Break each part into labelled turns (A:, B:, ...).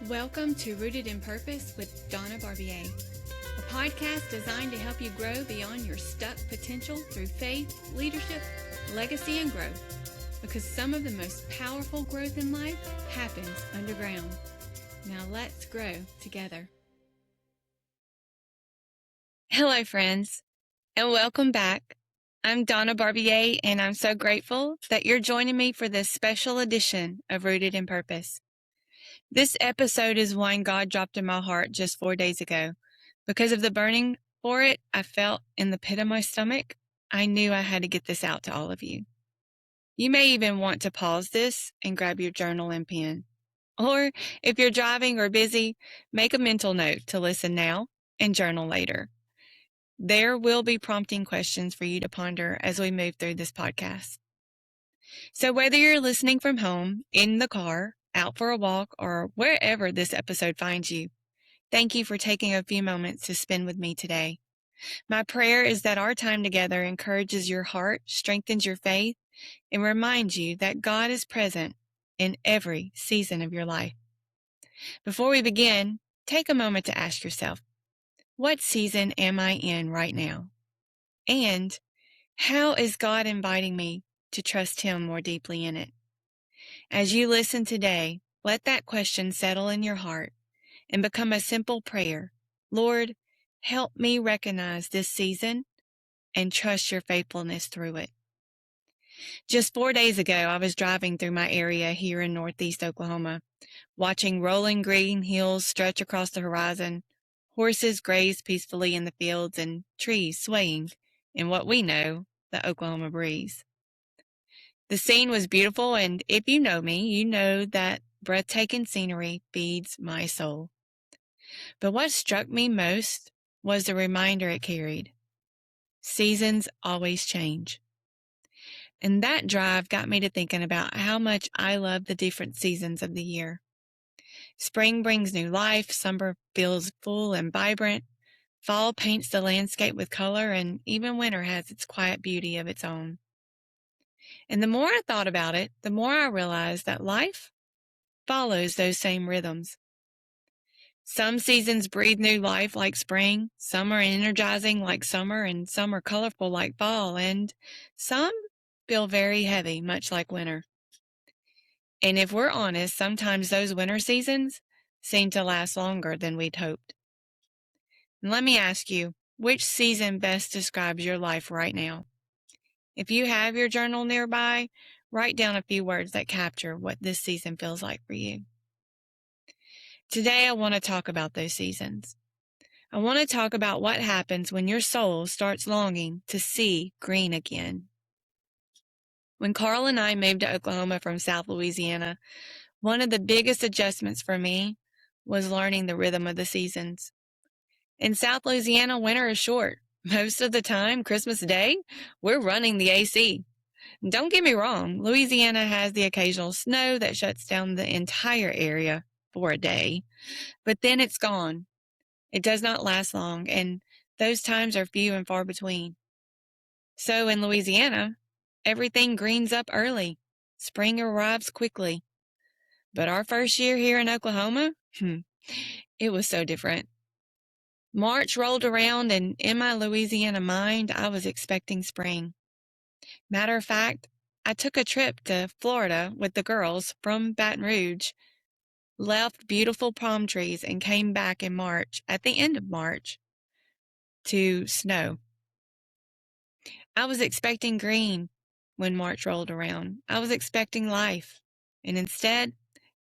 A: Welcome to Rooted in Purpose with Donna, a podcast designed to help you grow beyond your stuck potential through faith, leadership, legacy, and growth. Because some of the most powerful growth in life happens underground. Now let's grow together. Hello, friends, and welcome back. I'm Donna, and I'm so grateful that you're joining me for this special edition of Rooted in Purpose. This episode is one God dropped in my heart just 4 days ago. Because of the burning for it I felt in the pit of my stomach, I knew I had to get this out to all of you. You may even want to pause this and grab your journal and pen. Or if you're driving or busy, make a mental note to listen now and journal later. There will be prompting questions for you to ponder as we move through this podcast. So whether you're listening from home, in the car, out for a walk, or wherever this episode finds you, thank you for taking a few moments to spend with me today. My prayer is that our time together encourages your heart, strengthens your faith, and reminds you that God is present in every season of your life. Before we begin, take a moment to ask yourself, what season am I in right now? And how is God inviting me to trust Him more deeply in it? As you listen today, let that question settle in your heart and become a simple prayer. Lord, help me recognize this season and trust your faithfulness through it. Just 4 days ago, I was driving through my area here in Northeast Oklahoma, watching rolling green hills stretch across the horizon, horses graze peacefully in the fields, and trees swaying in what we know, the Oklahoma breeze. The scene was beautiful, and if you know me, you know that breathtaking scenery feeds my soul. But what struck me most was the reminder it carried. Seasons always change. And that drive got me to thinking about how much I love the different seasons of the year. Spring brings new life, summer feels full and vibrant, fall paints the landscape with color, and even winter has its quiet beauty of its own. And the more I thought about it, the more I realized that life follows those same rhythms. Some seasons breathe new life like spring, some are energizing like summer, and some are colorful like fall, and some feel very heavy, much like winter. And if we're honest, sometimes those winter seasons seem to last longer than we'd hoped. And let me ask you, which season best describes your life right now? If you have your journal nearby, write down a few words that capture what this season feels like for you. Today, I want to talk about those seasons. I want to talk about what happens when your soul starts longing to see green again. When Carl and I moved to Oklahoma from South Louisiana, one of the biggest adjustments for me was learning the rhythm of the seasons. In South Louisiana, winter is short. Most of the time, Christmas Day, we're running the AC. Don't get me wrong, Louisiana has the occasional snow that shuts down the entire area for a day, but then it's gone. It does not last long, and those times are few and far between. So in Louisiana, everything greens up early. Spring arrives quickly. But our first year here in Oklahoma, it was so different. March rolled around, and in my Louisiana mind, I was expecting spring. Matter of fact, I took a trip to Florida with the girls from Baton Rouge, left beautiful palm trees, and came back in March, at the end of March, to snow. I was expecting green when March rolled around. I was expecting life, and instead,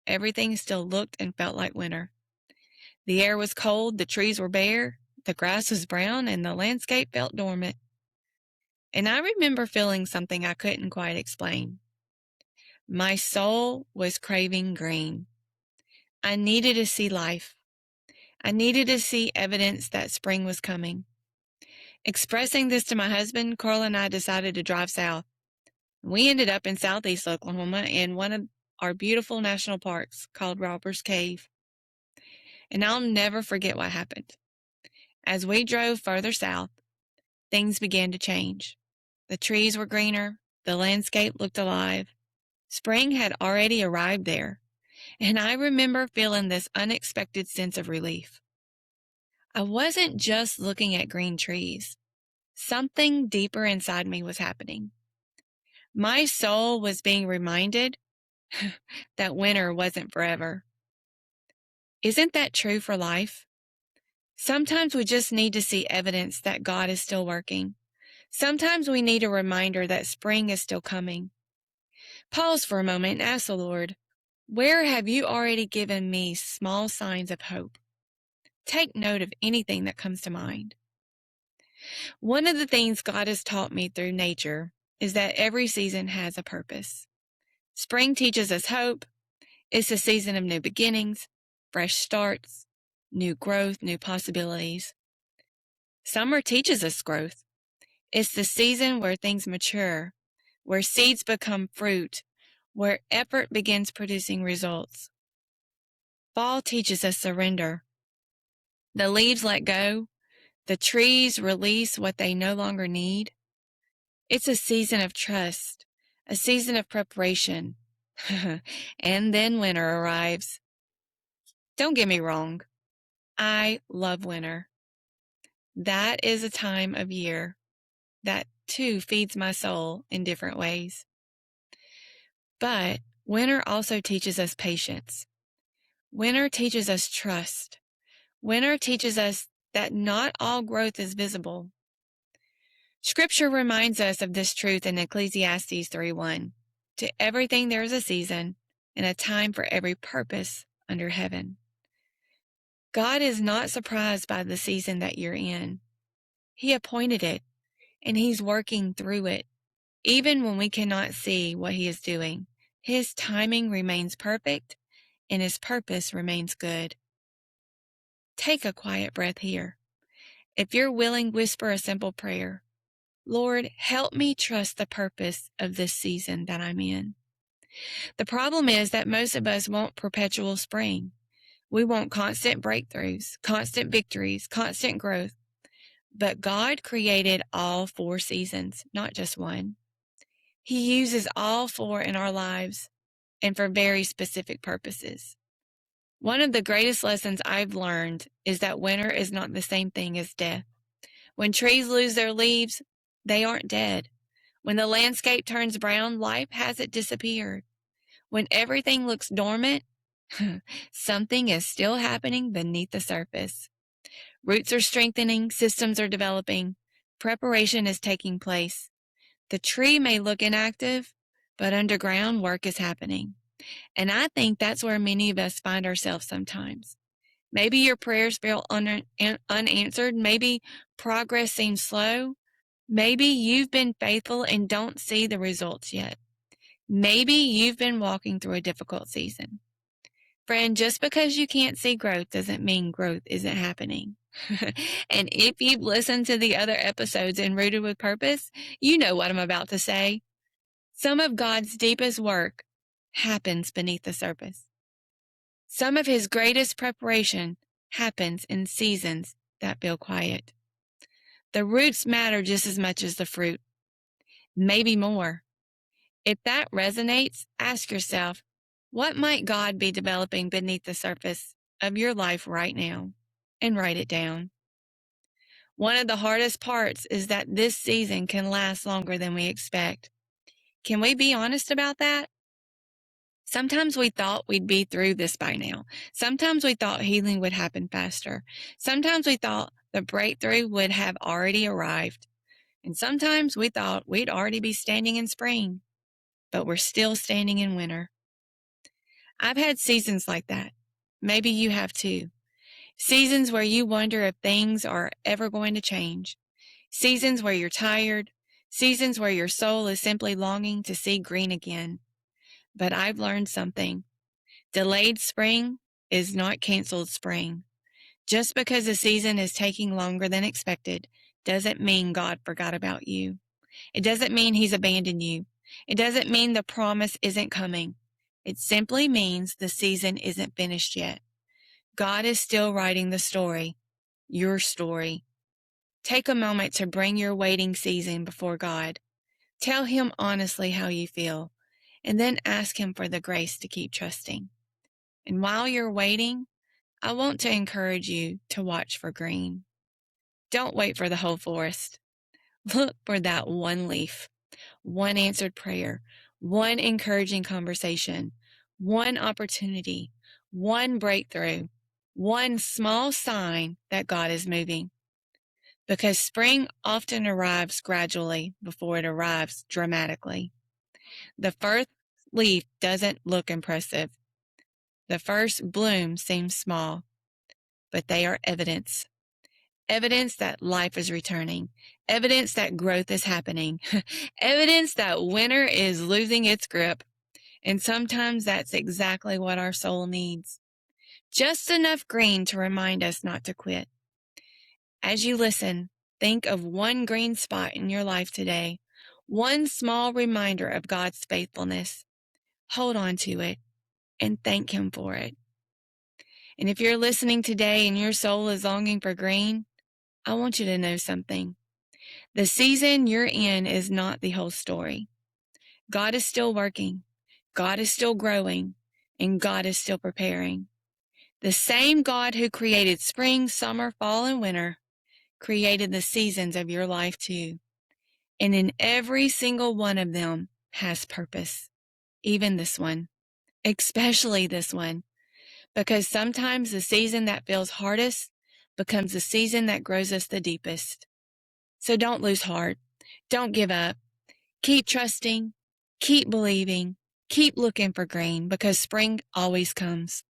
A: everything still looked and felt like winter. The air was cold, the trees were bare, the grass was brown, and the landscape felt dormant. And I remember feeling something I couldn't quite explain. My soul was craving green. I needed to see life. I needed to see evidence that spring was coming. Expressing this to my husband, Carl and I decided to drive south. We ended up in southeast Oklahoma in one of our beautiful national parks called Robbers Cave. And I'll never forget what happened. As we drove further south, things began to change. The trees were greener, the landscape looked alive. Spring had already arrived there, And I remember feeling this unexpected sense of relief. I wasn't just looking at green trees. Something deeper inside me was happening. My soul was being reminded that winter wasn't forever. Isn't that true for life? Sometimes we just need to see evidence that God is still working. Sometimes we need a reminder that spring is still coming. Pause for a moment and ask the Lord, where have you already given me small signs of hope? Take note of anything that comes to mind. One of the things God has taught me through nature is that every season has a purpose. Spring teaches us hope. It's a season of new beginnings, fresh starts, new growth, new possibilities. Summer teaches us growth. It's the season where things mature, where seeds become fruit, where effort begins producing results. Fall teaches us surrender. The leaves let go. The trees release what they no longer need. It's a season of trust, a season of preparation. And then winter arrives. Don't get me wrong. I love winter. That is a time of year that too feeds my soul in different ways. But winter also teaches us patience. Winter teaches us trust. Winter teaches us that not all growth is visible. Scripture reminds us of this truth in Ecclesiastes 3:1. To everything there is a season and a time for every purpose under heaven. God is not surprised by the season that you're in. He appointed it, and He's working through it. Even when we cannot see what He is doing, His timing remains perfect, and His purpose remains good. Take a quiet breath here. If you're willing, whisper a simple prayer. Lord, help me trust the purpose of this season that I'm in. The problem is that most of us want perpetual spring. We want constant breakthroughs, constant victories, constant growth. But God created all 4 seasons, not just one. He uses all 4 in our lives and for very specific purposes. One of the greatest lessons I've learned is that winter is not the same thing as death. When trees lose their leaves, they aren't dead. When the landscape turns brown, life hasn't disappeared. When everything looks dormant, something is still happening beneath the surface. Roots are strengthening, systems are developing, preparation is taking place. The tree may look inactive, but underground work is happening. And I think that's where many of us find ourselves sometimes. Maybe your prayers feel unanswered. Maybe progress seems slow. Maybe you've been faithful and don't see the results yet. Maybe you've been walking through a difficult season. Friend, just because you can't see growth doesn't mean growth isn't happening. And if you've listened to the other episodes in Rooted with Purpose, you know what I'm about to say. Some of God's deepest work happens beneath the surface. Some of His greatest preparation happens in seasons that feel quiet. The roots matter just as much as the fruit, maybe more. If that resonates, ask yourself, what might God be developing beneath the surface of your life right now? And write it down. One of the hardest parts is that this season can last longer than we expect. Can we be honest about that? Sometimes we thought we'd be through this by now. Sometimes we thought healing would happen faster. Sometimes we thought the breakthrough would have already arrived. And sometimes we thought we'd already be standing in spring, but we're still standing in winter. I've had seasons like that. Maybe you have too. Seasons where you wonder if things are ever going to change. Seasons where you're tired. Seasons where your soul is simply longing to see green again. But I've learned something. Delayed spring is not canceled spring. Just because a season is taking longer than expected doesn't mean God forgot about you. It doesn't mean He's abandoned you. It doesn't mean the promise isn't coming. It simply means the season isn't finished yet. God is still writing the story, your story. Take a moment to bring your waiting season before God. Tell Him honestly how you feel, and then ask Him for the grace to keep trusting. And while you're waiting, I want to encourage you to watch for green. Don't wait for the whole forest. Look for that one leaf, one answered prayer, one encouraging conversation, one opportunity, one breakthrough, one small sign that God is moving. Because spring often arrives gradually before it arrives dramatically. The first leaf doesn't look impressive. The first bloom seems small, but they are evidence. Evidence that life is returning. Evidence that growth is happening. Evidence that winter is losing its grip. And sometimes that's exactly what our soul needs. Just enough green to remind us not to quit. As you listen, think of one green spot in your life today, one small reminder of God's faithfulness. Hold on to it and thank Him for it. And if you're listening today and your soul is longing for green, I want you to know something. The season you're in is not the whole story. God is still working. God is still growing. And God is still preparing. The same God who created spring, summer, fall, and winter created the seasons of your life too. And in every single one of them has purpose. Even this one. Especially this one. Because sometimes the season that feels hardest becomes the season that grows us the deepest. So don't lose heart. Don't give up. Keep trusting. Keep believing. Keep looking for green, because spring always comes.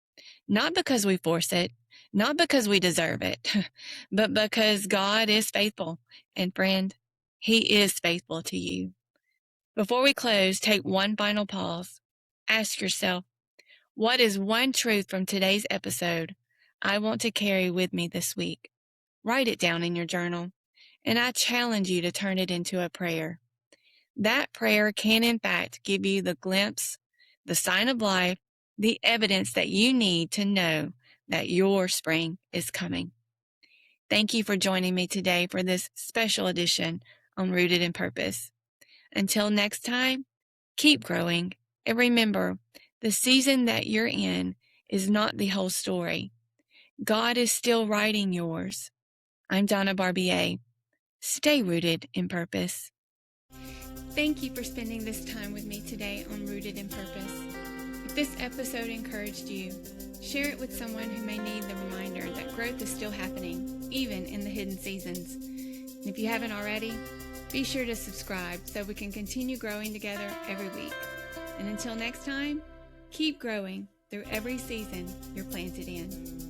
A: Not because we force it, not because we deserve it, but because God is faithful. And friend, He is faithful to you. Before we close, take one final pause. Ask yourself, what is one truth from today's episode I want to carry with me this week? Write it down in your journal, and I challenge you to turn it into a prayer. That prayer can, in fact, give you the glimpse, the sign of life, the evidence that you need to know that your spring is coming. Thank you for joining me today for this special edition on Rooted in Purpose. Until next time, keep growing, and remember, the season that you're in is not the whole story. God is still writing yours. I'm Donna Barbier. Stay rooted in purpose. Thank you for spending this time with me today on Rooted in Purpose. If this episode encouraged you, share it with someone who may need the reminder that growth is still happening, even in the hidden seasons. And if you haven't already, be sure to subscribe so we can continue growing together every week. And until next time, keep growing through every season you're planted in.